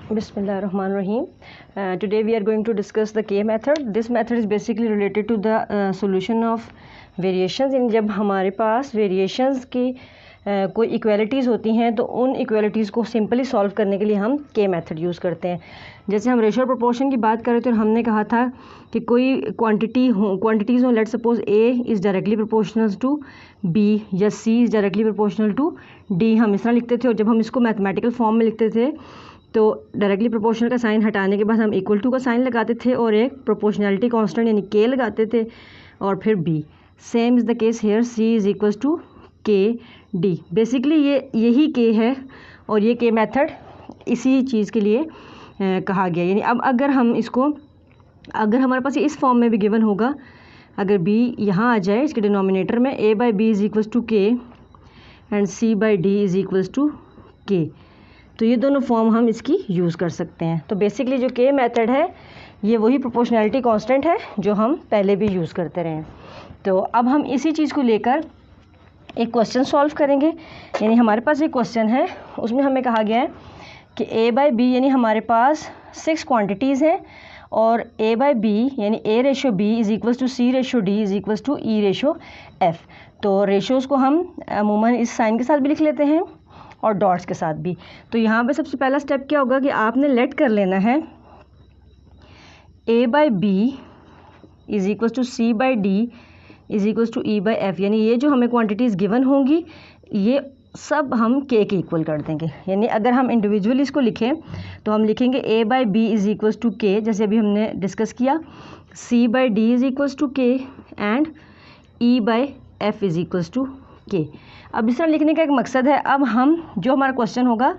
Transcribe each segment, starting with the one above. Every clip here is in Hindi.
Bismillahirrahmanirrahim. Today we are going to discuss the K method. This method is basically related to the solution of variations. इन जब हमारे पास variations की कोई इक्वालिटीज़ होती हैं तो उन इक्वालिटीज़ को सिंपली सॉल्व करने के लिए हम K मेथड यूज़ करते हैं। जैसे हम रेशियो प्रोपोर्शन की बात करें तो हमने कहा था कि कोई क्वांटिटीज़ हो, let suppose A is directly proportional to B या C is directly proportional to D, हम इस तरह लिखते थे। और जब हम इसको मैथमेटिकल फॉर्म में लिखते थे तो डायरेक्टली प्रोपोर्शनल का साइन हटाने के बाद हम इक्वल टू का साइन लगाते थे और एक प्रोपोर्शनैलिटी कांस्टेंट यानी K लगाते थे और फिर B। Same is the case here, C is equal to KD। Basically यही K है और ये K मेथड इसी चीज़ के लिए कहा गया। यानी अब अगर हमारे पास इस फॉर्म में भी गिवन होगा, अगर B यहाँ आ जाए इसके डिनोमिनेटर में, A by B is equals to K and C by D is equals to K, तो ये दोनों फॉर्म हम इसकी यूज़ कर सकते हैं। तो बेसिकली जो K मेथड है ये वही प्रोपोर्शनैलिटी कांस्टेंट है जो हम पहले भी यूज़ करते रहे हैं। तो अब हम इसी चीज़ को लेकर एक क्वेश्चन सॉल्व करेंगे। यानी हमारे पास एक क्वेश्चन है, उसमें हमें कहा गया है कि A बाई बी यानी हमारे पास 6 क्वांटिटीज़ हैं और A बाई बी यानी A ratio B is equals to C ratio D is equals to E ratio F। तो रेशोज़ को हम अमूमन इस साइन के साथ भी लिख लेते हैं और डॉट्स के साथ भी। तो यहाँ पे सबसे पहला स्टेप क्या होगा कि आपने लेट कर लेना है A by B is equals to C by D is equals to E by F। यानी ये जो हमें क्वांटिटीज़ गिवन होंगी ये सब हम K के इक्वल कर देंगे। यानी अगर हम इंडिविजुअली इसको लिखें तो हम लिखेंगे A by B is equals to K, जैसे अभी हमने डिस्कस किया, C by D is equals to K and E by F is equals to K। अब इस तरह लिखने का एक मकसद है, अब हम जो हमारा क्वेश्चन होगा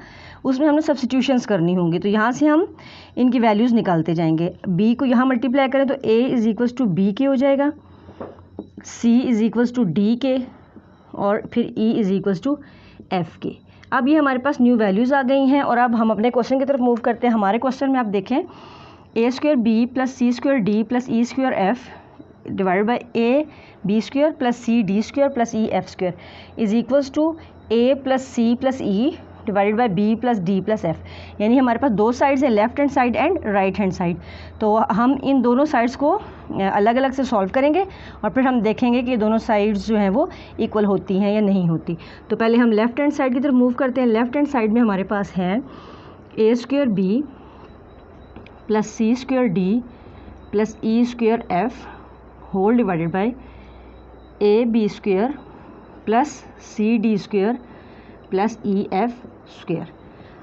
उसमें हमें सब्स्टिट्यूशंस करनी होंगी। तो यहाँ से हम इनकी वैल्यूज़ निकालते जाएंगे। B को यहाँ मल्टीप्लाई करें तो A is equals to B के हो जाएगा, C is equals to D के और फिर E is equals to F के। अब ये हमारे पास न्यू वैल्यूज़ आ गई हैं और अब हम अपने क्वेश्चन की तरफ मूव करते हैं। हमारे क्वेश्चन में आप देखें A square B plus C square D plus E square F divided by A B square plus C D square plus E F square is equals to A plus C plus E divided by B plus D plus F। यानी हमारे पास दो साइड्स हैं, left hand side and right hand side. तो हम इन दोनों साइड्स को अलग अलग से सॉल्व करेंगे और फिर हम देखेंगे कि दोनों साइड्स जो हैं वो इक्वल होती हैं या नहीं होती। तो पहले हम लेफ्ट हैंड साइड की तरफ मूव करते हैं। लेफ्ट हैंड साइड में हमारे पास है A square B plus C square D plus E square F whole divided by A B square plus C D square plus E F square.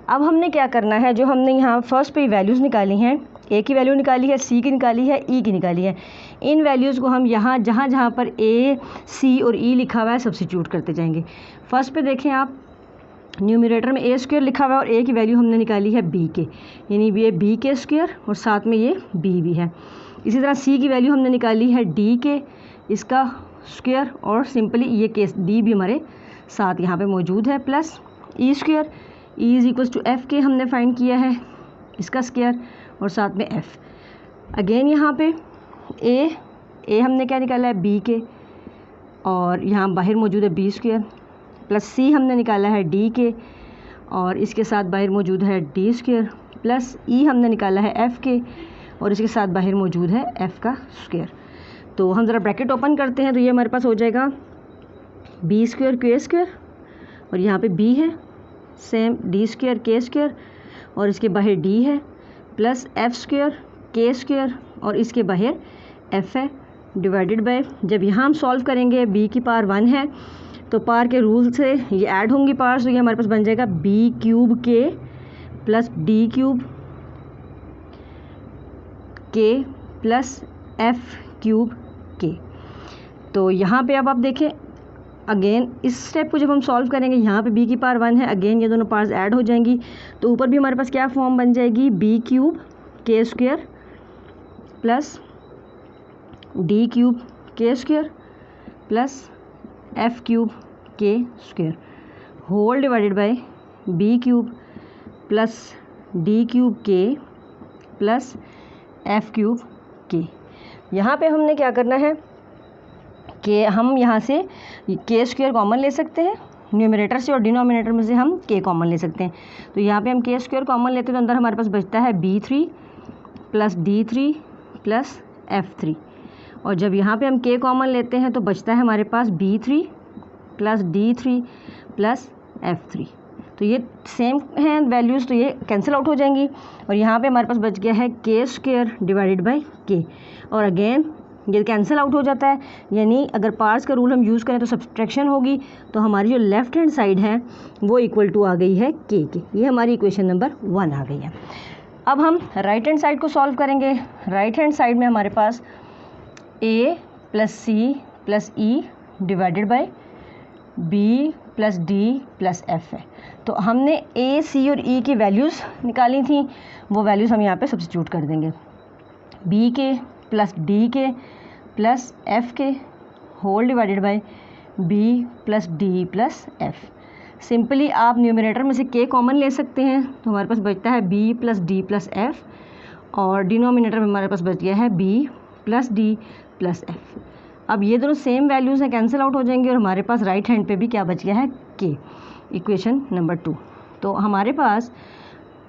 अब हमने क्या करना है, जो हमने यहाँ फर्स्ट पे वैल्यूज़ निकाली हैं, A की वैल्यू निकाली है, C की निकाली है, E की निकाली है, इन वैल्यूज़ को हम यहाँ जहाँ पर A C और E लिखा हुआ है सब्स्टिट्यूट करते जाएंगे। फर्स्ट पे देखें आप, न्यूमरेटर में A स्क्वायर लिखा हुआ है और A की वैल्यू हमने निकाली है B के, यानी ये B के स्क्वायर और साथ में ये B भी है। इसी तरह C की वैल्यू हमने निकाली है D के, इसका स्क्वायर और सिंपली ये केस D भी हमारे साथ यहाँ पे मौजूद है, plus E square, E is equals to F के हमने फाइंड किया है, इसका स्क्वायर और साथ में F। अगेन यहाँ पे A हमने क्या निकाला है B के और यहाँ बाहर मौजूद है B स्क्वायर, प्लस C हमने निकाला है D के और इसके साथ बाहर मौजूद है D स्क्वायर, प्लस E हमने निकाला है F के और इसके साथ बाहर मौजूद है F का स्क्वायर। तो हम ज़रा ब्रैकेट ओपन करते हैं तो ये हमारे पास हो जाएगा B स्क्वायर K स्क्वायर और यहाँ पे B है, same D square K square और इसके बाहर D है, plus F square K square और इसके बाहर F है, डिवाइडेड बाय, जब यहाँ हम सॉल्व करेंगे B की पावर 1 है तो पावर के रूल से ये ऐड होंगी पावर्स, तो ये हमारे पास बन जाएगा B cube K plus D cube K plus F cube K। तो यहाँ पे अब आप देखें अगेन इस स्टेप को जब हम सॉल्व करेंगे, यहाँ पे B की पावर 1 है, अगेन ये दोनों पावर्स ऐड हो जाएंगी तो ऊपर भी हमारे पास क्या फॉर्म बन जाएगी, B cube K square plus D cube K square plus F cube K square whole divided by B cube plus D cube K plus F cube K। यहाँ पे हमने क्या करना है कि हम यहाँ से K स्क्वायर कॉमन ले सकते हैं, न्यूमरेटर से और डिनोमिनेटर में से हम k कॉमन ले सकते हैं। तो यहाँ पे हम k स्क्वायर कॉमन लेते हैं तो अंदर हमारे पास बचता है b3 plus d3 plus f3, और जब यहाँ पे हम k कॉमन लेते हैं तो बचता है हमारे पास b3 plus d3 plus f3। तो ये सेम हैं वैल्यूज़, तो ये कैंसिल आउट हो जाएंगी और यहाँ पे हमारे पास बच गया है k square divided by k, और अगेन ये कैंसिल आउट हो जाता है, यानी अगर पार्ट्स का रूल हम यूज़ करें तो सब्सट्रैक्शन होगी, तो हमारी जो लेफ़्ट हैंड साइड है वो इक्वल टू आ गई है k के। ये हमारी इक्वेशन नंबर 1 आ गई है। अब हम राइट हैंड साइड को सॉल्व करेंगे। राइट हैंड साइड में हमारे पास a plus C plus E divided by b plus D plus f है। तो हमने a, c और e की वैल्यूज़ निकाली थी, वो वैल्यूज़ हम यहाँ पे सब्स्टिट्यूट कर देंगे। b के प्लस डी के प्लस f के whole divided by b plus D plus f। Simply आप न्यूमरेटर में से k कॉमन ले सकते हैं, तो हमारे पास बचता है b plus D plus f, और डिनोमिनेटर में हमारे पास बच गया है b plus D plus f। अब ये दोनों सेम वैल्यूज़ हैं, कैंसिल आउट हो जाएंगे और हमारे पास राइट हैंड पे भी क्या बच गया है k, इक्वेशन नंबर 2। तो हमारे पास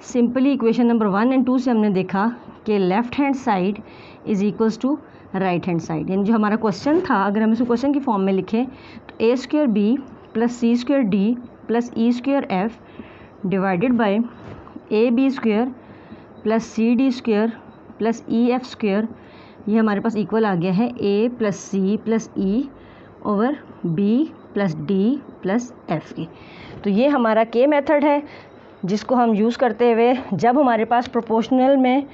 सिंपली इक्वेशन नंबर 1 एंड 2 से हमने देखा कि left hand side is equals to right hand side, यानी जो हमारा क्वेश्चन था अगर हम इसे क्वेश्चन की फॉर्म में लिखें तो a square b plus C square D plus E square F divided by A B square plus C D square plus E F square, ये हमारे पास इक्वल आ गया है a plus C plus E over b plus D plus F की। तो ये हमारा k मेथड है जिसको हम यूज़ करते हुए जब हमारे पास प्रोपोर्शनल में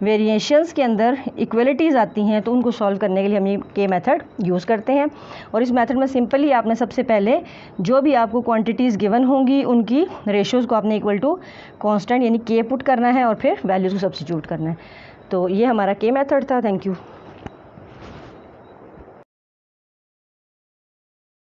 वेरिएशंस के अंदर इक्वलिटीज़ आती हैं तो उनको सॉल्व करने के लिए हम ये k मेथड यूज़ करते हैं। और इस मेथड में सिंपली आपने सबसे पहले जो भी आपको क्वांटिटीज़ गिवन होंगी उनकी रेशियोज़ को आपने इक्वल टू कांस्टेंट यानी k पुट करना है और फिर वैल्यूज़ को सब्स्टिट्यूट करना है। तो ये हमारा k मेथड था। Thank you.